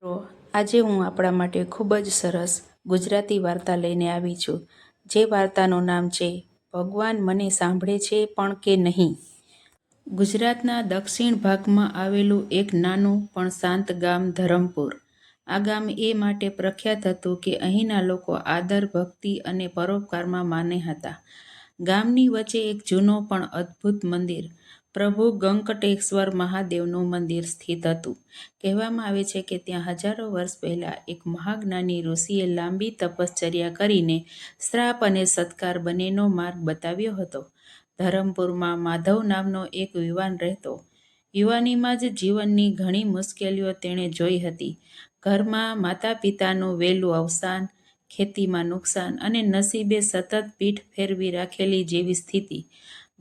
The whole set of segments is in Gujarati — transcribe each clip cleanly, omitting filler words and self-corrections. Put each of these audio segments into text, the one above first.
તો આજે હું આપણા માટે ખૂબ જ સરસ ગુજરાતી વાર્તા લઈને આવી છું, જે વાર્તાનું નામ છે ભગવાન મને સાંભળે છે પણ કે નહીં. ગુજરાતના દક્ષિણ ભાગમાં આવેલું એક નાનું પણ શાંત ગામ ધરમપુર. આ ગામ એ માટે પ્રખ્યાત હતું કે અહીંના લોકો આદર, ભક્તિ અને પરોપકારમાં માને હતા. ગામની વચ્ચે એક જૂનો પણ અદ્ભુત મંદિર, પ્રભુ ગંકટેશ્વર મહાદેવનું મંદિર સ્થિત હતું. કહેવામાં આવે છે કે ત્યાં હજારો વર્ષ પહેલા એક મહાજ્ઞાની ઋષિએ લાંબી તપશ્ચર્યા કરીને શ્રાપ અને સત્કાર બંનેનો માર્ગ બતાવ્યો હતો. ધરમપુરમાં માધવ નામનો એક યુવાન રહેતો. યુવાનીમાં જ જીવનની ઘણી મુશ્કેલીઓ તેણે જોઈ હતી. ઘરમાં માતા પિતાનું વહેલું અવસાન, ખેતીમાં નુકસાન અને નસીબે સતત પીઠ ફેરવી રાખેલી જેવી સ્થિતિ.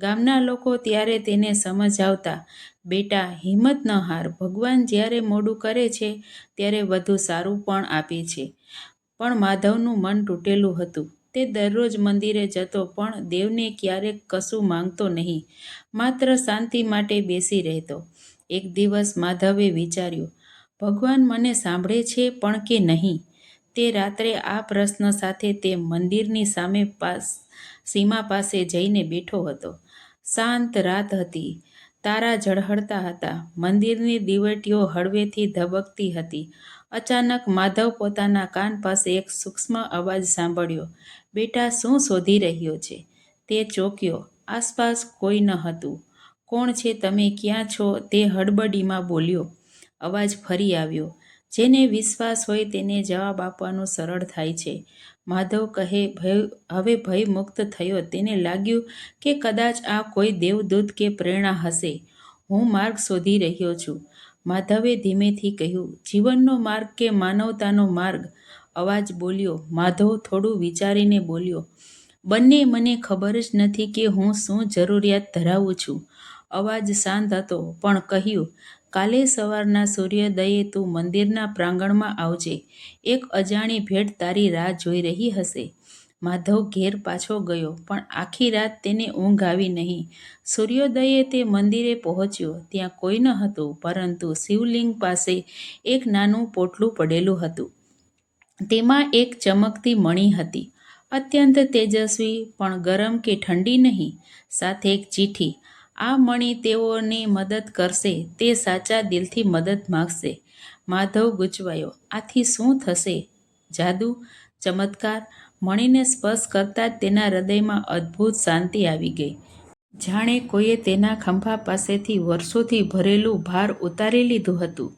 ગામના લોકો ત્યારે તેને સમજાવતા, બેટા હિંમત ન હાર, ભગવાન જ્યારે મોડું કરે છે ત્યારે વધુ સારું પણ આપે છે. પણ માધવનું મન તૂટેલું હતું. તે દરરોજ મંદિરે જતો પણ દેવને ક્યારેક કશું માંગતો નહીં, માત્ર શાંતિ માટે બેસી રહેતો. એક દિવસ માધવે વિચાર્યું, ભગવાન મને સાંભળે છે પણ કે નહીં. તે રાત્રે આ પ્રશ્ન સાથે તે મંદિરની સીમા પાસે જઈને બેઠો હતો. શાંત રાત હતી. તારા ઝળહળતા હતા. મંદિરની દીવટીઓ હળવેથી ધબકતી હતી. અચાનક માધવ પોતાના કાન પાસે એક સૂક્ષ્મ અવાજ સાંભળ્યો. બેટા શું શોધી રહ્યો છે? તે ચોંક્યો. આસપાસ કોઈ ન હતું. કોણ છે? તમે ક્યાં છો? તે હડબડીમાં બોલ્યો. અવાજ ફરી આવ્યો. જેને વિશ્વાસ હોય તેને જવાબ આપવાનું સરળ થાય છે. માધવ કહે, હવે ભય મુક્ત થયો. તેને લાગ્યું કે કદાચ આ કોઈ દેવદૂત કે પ્રેરણા હશે. હું માર્ગ શોધી રહ્યો છું. માધવે ધીમેથી કહ્યું, જીવનનો માર્ગ કે માનવતાનો માર્ગ? અવાજ બોલ્યો. માધવ થોડું વિચારીને બોલ્યો, બંને. મને ખબર જ નથી કે હું શું જરૂરિયાત ધરાવું છું. અવાજ શાંત હતો પણ કહ્યું, કાલે સવારના સૂર્યોદયે તું મંદિરના પ્રાંગણમાં આવજે. એક અજાણી ભેટ તારી રાહ જોઈ રહી હશે. માધવ ઘેર પાછો ગયો પણ આખી રાત તેને ઊંઘ આવી નહીં. સૂર્યોદયે તે મંદિરે પહોંચ્યો. ત્યાં કોઈ ન હતું, પરંતુ શિવલિંગ પાસે એક નાનું પોટલું પડેલું હતું. તેમાં એક ચમકતી મણી હતી, અત્યંત તેજસ્વી, પણ ગરમ કે ઠંડી નહીં. સાથે એક ચિઠ્ઠી. આ મણી તેઓને મદદ કરશે. તે સાચા દિલથી મદદ માંગશે. માધવ ગૂંચવાયો. આથી શું થશે? જાદુ? ચમત્કાર? મણીને સ્પર્શ કરતાં જ તેના હૃદયમાં અદ્ભુત શાંતિ આવી ગઈ. જાણે કોઈએ તેના ખભા પાસેથી વર્ષોથી ભરેલું ભાર ઉતારી લીધું હતું.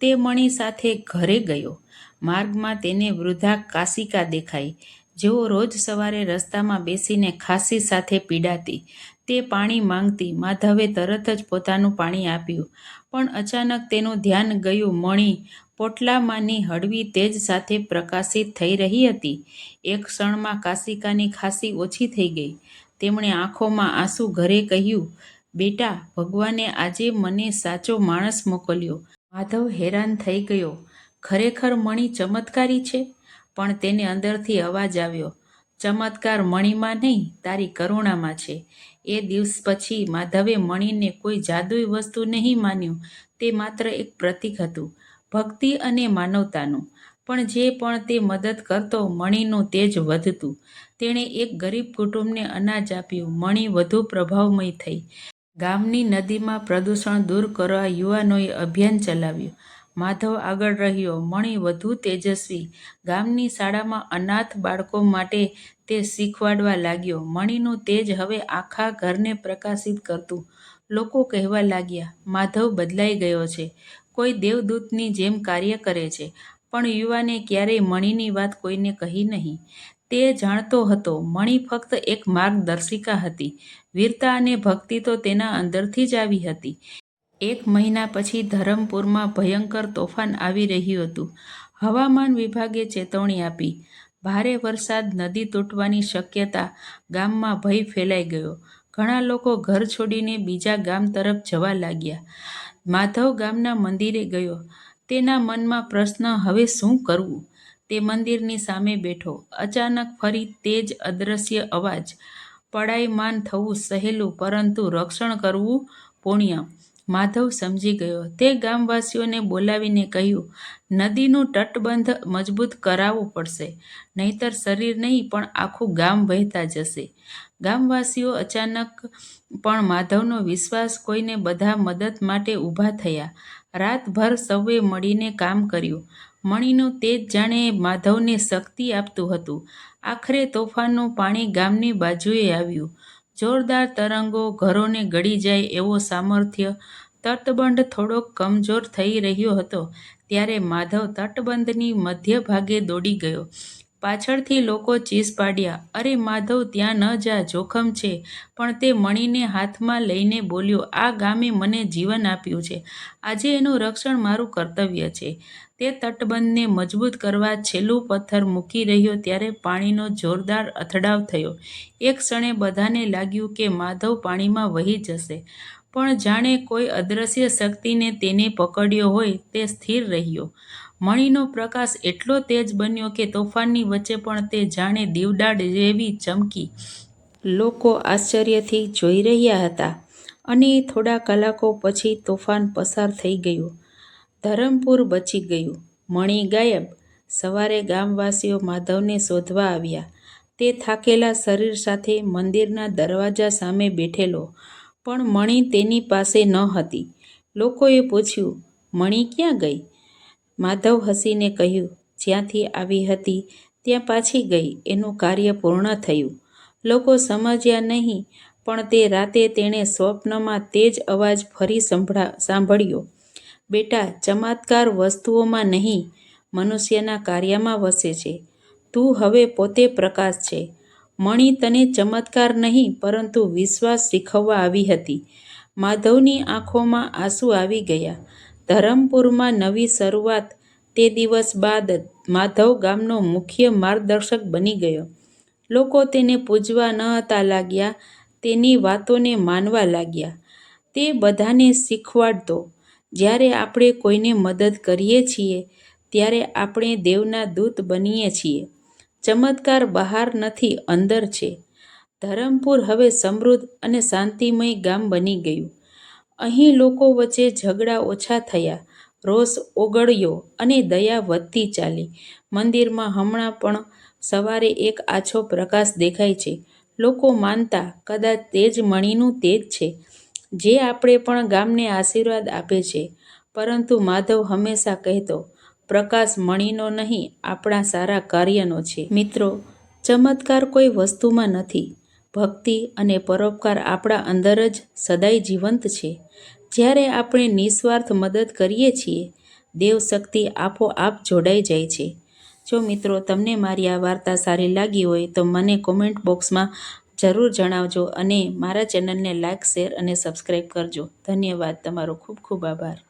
તે મણી સાથે ઘરે ગયો. માર્ગમાં તેને વૃદ્ધા કાશિકા દેખાઈ, જેઓ રોજ સવારે રસ્તામાં બેસીને ખાંસી સાથે પીડાતી. તે પાણી માંગતી. માધવે તરત જ પોતાનું પાણી આપ્યું. પણ અચાનક તેનું ધ્યાન ગયું. મણી પોટલામાંની હળવી તેજ સાથે પ્રકાશિત થઈ રહી હતી. એક ક્ષણમાં કાશિકાની ખાંસી ઓછી થઈ ગઈ. તેમણે આંખોમાં આંસુ ઘરે કહ્યું, બેટા, ભગવાને આજે મને સાચો માણસ મોકલ્યો. માધવ હેરાન થઈ ગયો. ખરેખર મણી ચમત્કારી છે? પણ તેને અંદરથી અવાજ આવ્યો, ચમત્કાર મણીમાં નહીં, તારી કરુણામાં છે. એ દિવસ પછી માધવે મણીને કોઈ જાદુઈ વસ્તુ નહીં માન્યું. તે માત્ર એક પ્રતીક હતું, ભક્તિ અને માનવતાનું. પણ જે પણ તે મદદ કરતો, મણીનું તેજ વધતું. તેણે એક ગરીબ કુટુંબને અનાજ આપ્યું. મણી વધુ પ્રભાવમય થઈ. ગામની નદીમાં પ્રદૂષણ દૂર કરવા યુવાનોએ અભિયાન ચલાવ્યું. માધવ આગળ રહ્યો. મણી વધુ તેજસ્વી. ગામની શાળામાં અનાથ બાળકો માટે તે શીખવાડવા લાગ્યો. મણીનું તેજ હવે આખા ઘરને પ્રકાશિત કરતું. લોકો કહેવા લાગ્યા, માધવ બદલાઈ ગયો છે, કોઈ દેવદૂતની જેમ કાર્ય કરે છે. પણ યુવાને ક્યારેય મણીની વાત કોઈને કહી નહીં. તે જાણતો હતો, મણી ફક્ત એક માર્ગદર્શિકા હતી. વીરતા અને ભક્તિ તો તેના અંદરથી જ આવી હતી. એક મહિના પછી ધરમપુરમાં ભયંકર તોફાન આવી રહ્યું હતું. હવામાન વિભાગે ચેતવણી આપી. ભારે વરસાદ, નદી તૂટવાની શક્યતા. ગામમાં ભય ફેલાઈ ગયો. ઘણા લોકો ઘર છોડીને બીજા ગામ તરફ જવા લાગ્યા. માધવ ગામના મંદિરે ગયો. તેના મનમાં પ્રશ્ન, હવે શું કરવું? તે મંદિરની સામે બેઠો. અચાનક ફરી તે જ અદ્રશ્ય અવાજ. પળાયમાન થવું સહેલું, પરંતુ રક્ષણ કરવું પુણ્ય. માધવ સમજી ગયો. તે ગામવાસીઓને બોલાવીને કહ્યું, નદીનું તટબંધ મજબૂત કરાવવું પડશે, નહીંતર શરીર નહીં પણ આખું ગામ વહેતા જશે. ગામવાસીઓ અચાનક પણ માધવનો વિશ્વાસ કોઈને બધા મદદ માટે ઊભા થયા. રાતભર સૌએ મળીને કામ કર્યું. મણીનું તેજ જાણે માધવને શક્તિ આપતું હતું. આખરે તોફાનનું પાણી ગામની બાજુએ આવ્યું. જોરદાર તરંગો, ઘરોને ગળી જાય એવું સામર્થ્ય. તટબંધ થોડોક કમજોર થઈ રહ્યો હતો ત્યારે માધવ તટબંધની મધ્ય ભાગે દોડી ગયો. પાછળથી લોકો ચીસ પાડ્યા, અરે માધવ, ત્યાં ન જા, જોખમ છે. પણ તે મણીને હાથમાં લઈને બોલ્યો, આ ગામે મને જીવન આપ્યું છે, આજે એનું રક્ષણ મારું કર્તવ્ય છે. તે તટબંધને મજબૂત કરવા છેલ્લું પથ્થર મૂકી રહ્યો ત્યારે પાણીનો જોરદાર અથડાવ થયો. એક ક્ષણે બધાને લાગ્યું કે માધવ પાણીમાં વહી જશે, પણ જાણે કોઈ અદૃશ્ય શક્તિને તેને પકડ્યો હોય તે સ્થિર રહ્યો. મણીનો પ્રકાશ એટલો તેજ બન્યો કે તોફાનની વચ્ચે પણ તે જાણે દીવડાળ જેવી ચમકી. લોકો આશ્ચર્યથી જોઈ રહ્યા હતા. અને થોડા કલાકો પછી તોફાન પસાર થઈ ગયું. ધરમપુર બચી ગયું. મણી ગાયબ. સવારે ગામવાસીઓ માધવને શોધવા આવ્યા. તે થાકેલા શરીર સાથે મંદિરના દરવાજા સામે બેઠેલો, પણ મણી તેની પાસે ન હતી. લોકોએ પૂછ્યું, મણી ક્યાં ગઈ? માધવ હસીને કહ્યું, જ્યાંથી આવી હતી ત્યાં પાછી ગઈ. એનું કાર્ય પૂર્ણ થયું. લોકો સમજ્યા નહીં, પણ તે રાતે તેણે સ્વપ્નમાં તે જ અવાજ ફરી સાંભળ્યો, બેટા, ચમત્કાર વસ્તુઓમાં નહીં, મનુષ્યના કાર્યમાં વસે છે. તું હવે પોતે પ્રકાશ છે. મણી તને ચમત્કાર નહીં પરંતુ વિશ્વાસ શીખવવા આવી હતી. માધવની આંખોમાં આંસુ આવી ગયા. ધરમપુરમાં નવી શરૂઆત. તે દિવસ બાદ માધવ ગામનો મુખ્ય માર્ગદર્શક બની ગયો. લોકો તેને પૂજવા નહોતા લાગ્યા, તેની વાતોને માનવા લાગ્યા. તે બધાને શીખવાડતો, જ્યારે આપણે કોઈને મદદ કરીએ છીએ ત્યારે આપણે દેવના દૂત બનીએ છીએ. ચમત્કાર બહાર નથી, અંદર છે. ધરમપુર હવે સમૃદ્ધ અને શાંતિમય ગામ બની ગયું. અહીં લોકો વચ્ચે ઝઘડા ઓછા થયા, રોષ ઓગળ્યો અને દયા વધતી ચાલી. મંદિરમાં હમણાં પણ સવારે એક આછો પ્રકાશ દેખાય છે. લોકો માનતા, કદાચ તે જ મણીનું તેજ છે, જે આપણે પણ ગામને આશીર્વાદ આપે છે. પરંતુ માધવ હંમેશા કહેતો, પ્રકાશ મણીનો નહીં, આપણા સારા કાર્યનો છે. મિત્રો, ચમત્કાર કોઈ વસ્તુમાં નથી. ભક્તિ અને પરોપકાર આપણા અંદર જ સદાય જીવંત છે. જ્યારે આપણે નિસ્વાર્થ મદદ કરીએ છીએ, દેવશક્તિ આપોઆપ જોડાઈ જાય છે. જો મિત્રો તમને મારી આ વાર્તા સારી લાગી હોય તો મને કોમેન્ટ બોક્સમાં જરૂર જણાવજો અને મારા ચેનલને લાઇક, શેર અને સબસ્ક્રાઈબ કરજો. ધન્યવાદ. તમારો ખૂબ ખૂબ આભાર.